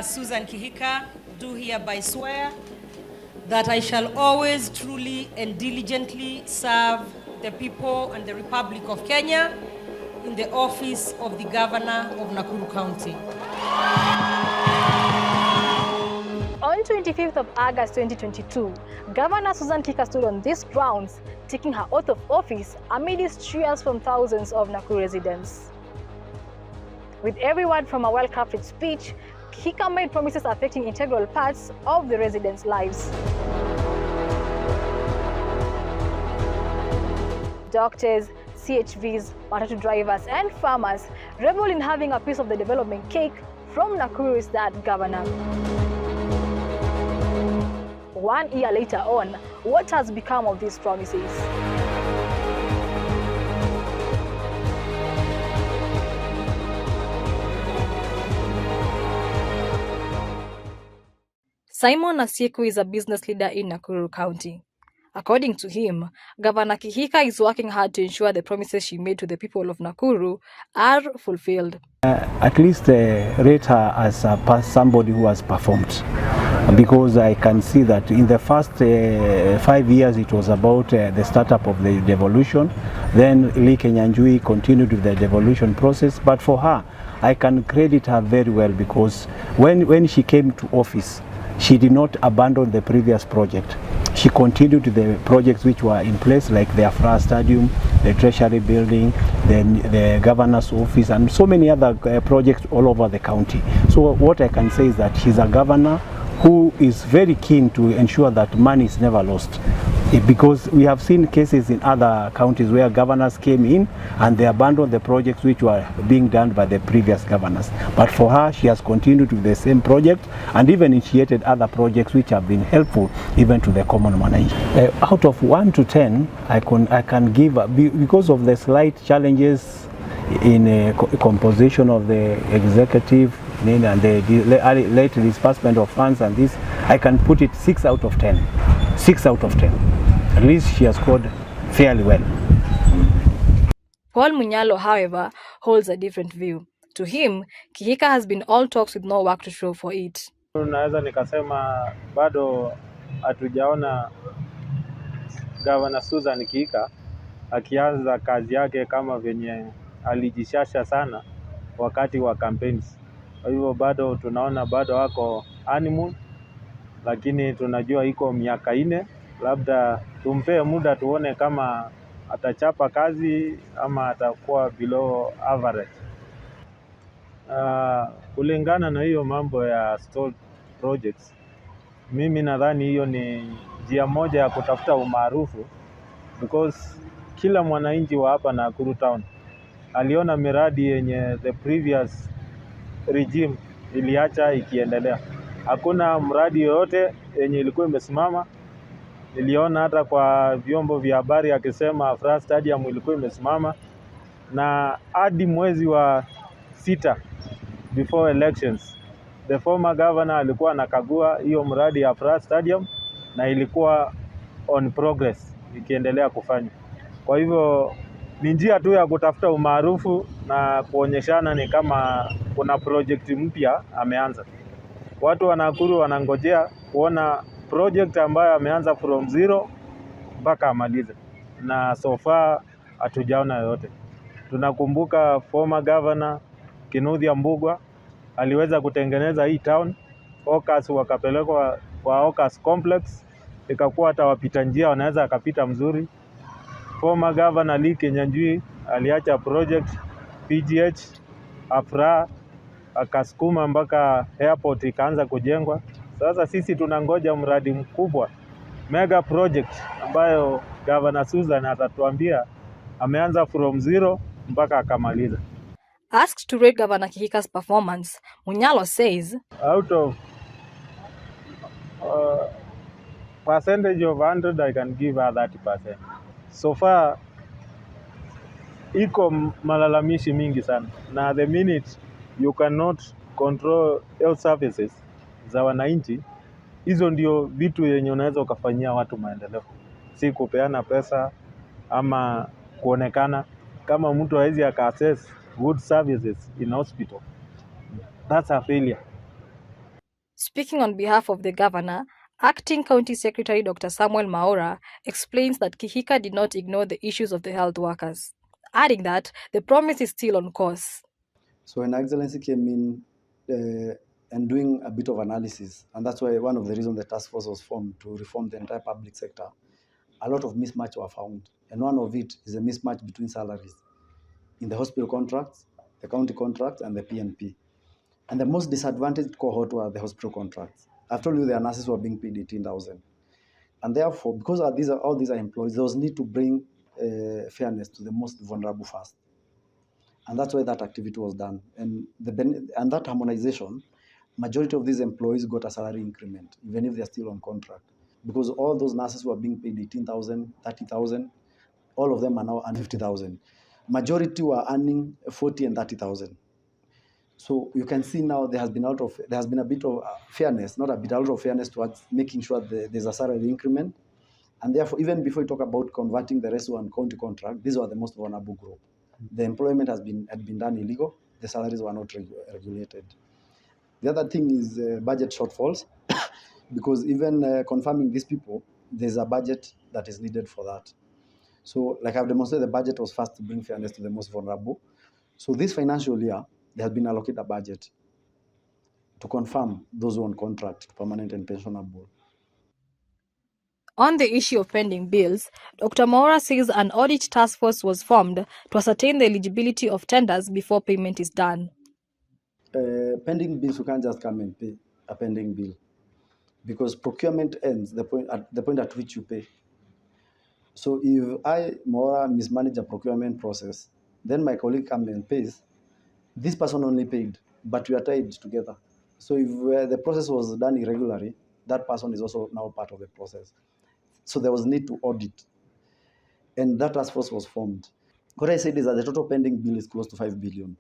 Susan Kihika, do hereby swear that I shall always truly and diligently serve the people and the Republic of Kenya in the office of the Governor of Nakuru County. On 25th of August 2022, Governor Susan Kihika stood on these grounds, taking her oath of office amidst cheers from thousands of Nakuru residents. With every word from a well-crafted speech, Kihika made promises affecting integral parts of the residents' lives. Doctors, CHVs, matatu drivers, and farmers revel in having a piece of the development cake from Nakuru's that governor. 1 year later on, what has become of these promises? Simon Asieku is a business leader in Nakuru County. According to him, Governor Kihika is working hard to ensure the promises she made to the people of Nakuru are fulfilled. At least rate her as somebody who has performed, because I can see that in the first 5 years it was about the startup of the devolution. Then Lee Kenyanjui continued with the devolution process, but for her, I can credit her very well, because when she came to office, she did not abandon the previous project. She continued the projects which were in place, like the Afra Stadium, the Treasury Building, the Governor's Office, and so many other projects all over the county. So what I can say is that she's a governor who is very keen to ensure that money is never lost. Because we have seen cases in other counties where governors came in and they abandoned the projects which were being done by the previous governors. But for her, she has continued with the same project and even initiated other projects which have been helpful even to the common man. Out of 1 to 10, I can give, because of the slight challenges in composition of the executive and the late disbursement of funds and this, I can put it 6 out of 10. 6 out of 10. At least she has scored fairly well. Paul Munyalo, however, holds a different view. To him, Kihika has been all talks with no work to show for it. Naweza nikasema bado hatujaona Governor Susan Kihika akianza kazi yake kama venye alijishasha sana wakati wa campaigns. Kwa hivyo bado tunaona bado wako honeymoon, lakini tunajua iko miaka 4, labda tumpe muda tuone kama atachapa kazi ama atakuwa below average. Kulingana na hiyo mambo ya stalled projects, mimi nadhani hiyo ni njia moja ya kutafuta umaarufu, because kila mwananchi wa hapa Nakuru town aliona miradi yenye the previous regime iliacha ikiendelea. Hakuna mradi yoyote yenye ilikuwa imesimama. Niliona hata kwa vyombo vya habari akisema Afra Stadium ilikuwa imesimama, na hadi mwezi wa 6 before elections the former governor alikuwa anakagua hiyo mradi ya Afra Stadium na ilikuwa on progress ikiendelea kufanya. Kwa hivyo ni njia tu ya kutafuta umaarufu na kuonyeshana ni kama kuna project mpya ameanza. Watu wa Nakuru wanangojea kuona project ambayo ameanza from zero mpaka amalize, na so far hatujaona yoyote. Tunakumbuka former governor Kinuthia Mbugua aliweza kutengeneza hii town, Okas wakapelekwa kwa Okas complex, ikakuwa hata wapita njia wanaweza akapita mzuri. Former governor Lee Kenyanjui aliacha project PGH Afra, akasukuma mpaka airport ikaanza kujengwa. Sasa sisi tunangoja mradi mkubwa, mega project, ambayo Governor Susan atatuambia ameanza from zero mpaka akamaliza. Asked to rate Governor Kihika's performance, Munyalo says, out of percentage of 100, I can give her 30%. So far iko malalamishi mingi sana, na the minute you cannot control health services za wananchi, hizo ndio vitu yenye unaweza ukafanyia watu maendeleo, si kupeana pesa ama kuonekana. Kama mtu hawezi aka-access good services in hospital, that's a failure. Speaking on behalf of the governor, Acting County Secretary Dr. Samuel Maora explains that Kihika did not ignore the issues of the health workers, adding that the promise is still on course. So Her Excellency came in and doing a bit of analysis, and that's why one of the reasons the task force was formed to reform the entire public sector. A lot of mismatch were found, and one of it is a mismatch between salaries in the hospital contracts, the county contracts, and the PNP. And the most disadvantaged cohort were the hospital contracts. I've told you the nurses were being paid 18,000. And therefore, because all these are employees, there was need to bring fairness to the most vulnerable first. And that's why that activity was done. And that harmonization, majority of these employees got a salary increment, even if they're still on contract. Because all those nurses who are being paid 18,000, 30,000, all of them are now earning 50,000. Majority were earning 40 and 30,000. So you can see now there has been a bit of fairness, not a bit, a lot of fairness towards making sure there's a salary increment. And therefore, even before you talk about converting the rest to one county contract, these were the most vulnerable group. The employment had been done illegal. The salaries were not regulated. The other thing is budget shortfalls, because even confirming these people, there's a budget that is needed for that. So like I've demonstrated, the budget was first to bring fairness to the most vulnerable. So this financial year, there has been allocated a budget to confirm those who on contract, permanent and pensionable. On the issue of pending bills, Dr. Maora says an audit task force was formed to ascertain the eligibility of tenders before payment is done. Pending bills, you can't just come and pay a pending bill, because procurement ends the point at which you pay. So if I, Maora, mismanage a procurement process, then my colleague comes and pays, this person only paid, but we are tied together. So if the process was done irregularly, that person is also now part of the process. So there was need to audit, and that task force was formed. What I said is that the total pending bill is close to 5 billion.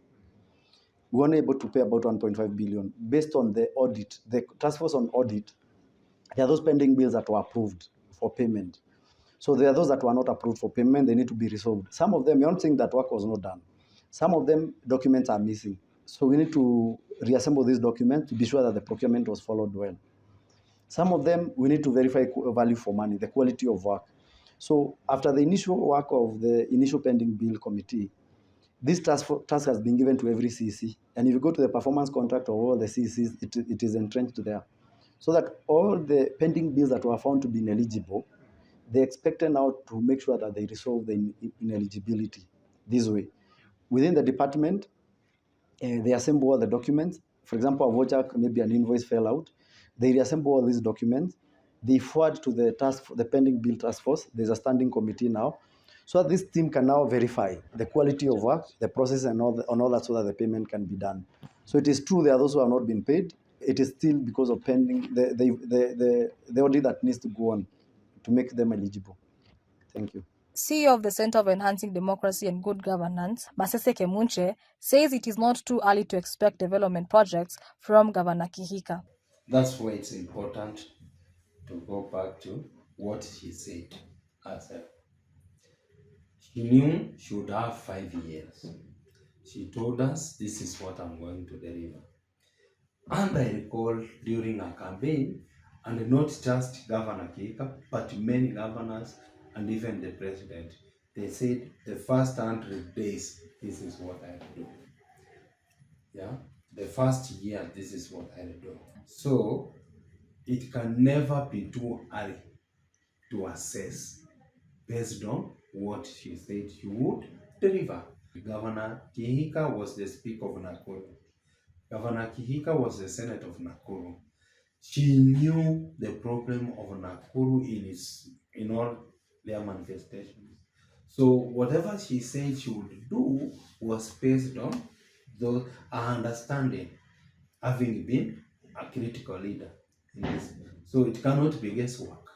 We were able to pay about 1.5 billion based on the audit. The task force on audit, there are those pending bills that were approved for payment. So there are those that were not approved for payment, they need to be resolved. Some of them, you're not saying that work was not done. Some of them, documents are missing. So we need to reassemble these documents to be sure that the procurement was followed well. Some of them, we need to verify value for money, the quality of work. So after the initial work of the initial pending bill committee, this task has been given to every CEC. And if you go to the performance contract of all the CECs, it is entrenched there. So that all the pending bills that were found to be ineligible, they expected now to make sure that they resolve the ineligibility this way. Within the department, they assemble all the documents. For example, a voucher, maybe an invoice fell out. They reassemble all these documents. They forward to the pending bill task force. There's a standing committee now. So that this team can now verify the quality of work, the process, and all that, so that the payment can be done. So it is true there are those who have not been paid. It is still because of pending the audit that needs to go on to make them eligible. Thank you. CEO of the Center of Enhancing Democracy and Good Governance, Masese Kemunche, says it is not too early to expect development projects from Governor Kihika. That's why it's important to go back to what she said herself. She knew she would have 5 years. She told us, this is what I'm going to deliver. And I recall during her campaign, and not just Governor Kihika, but many governors and even the president, they said the first 100 days, this is what I do. Yeah, the first year, this is what I do. So it can never be too early to assess based on what she said she would deliver. Governor Kihika was the Speaker of Nakuru. Governor Kihika was the Senate of Nakuru. She knew the problem of Nakuru in all their manifestations. So whatever she said she would do was based on her understanding, having been a critical leader in this. So it cannot be guesswork.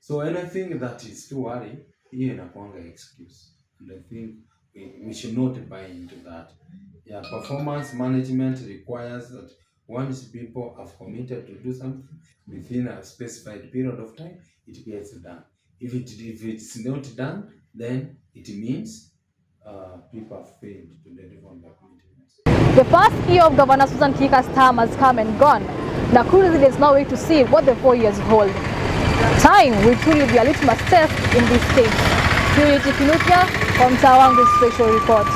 So anything that is too early, hiyo inakuanga excuse. And I think we should not buy into that. Yeah, performance management requires that once people have committed to do something within a specified period of time, it gets done. If it's not done, then it means people have failed to deliver on their commitments. The first year of Governor Susan Kihika's term has come and gone, Nakuru residents now wait to see what the 4 years hold. Time will truly be a litmus test in this state. Purity Kinuthia from Mtaa Wangu Special Report.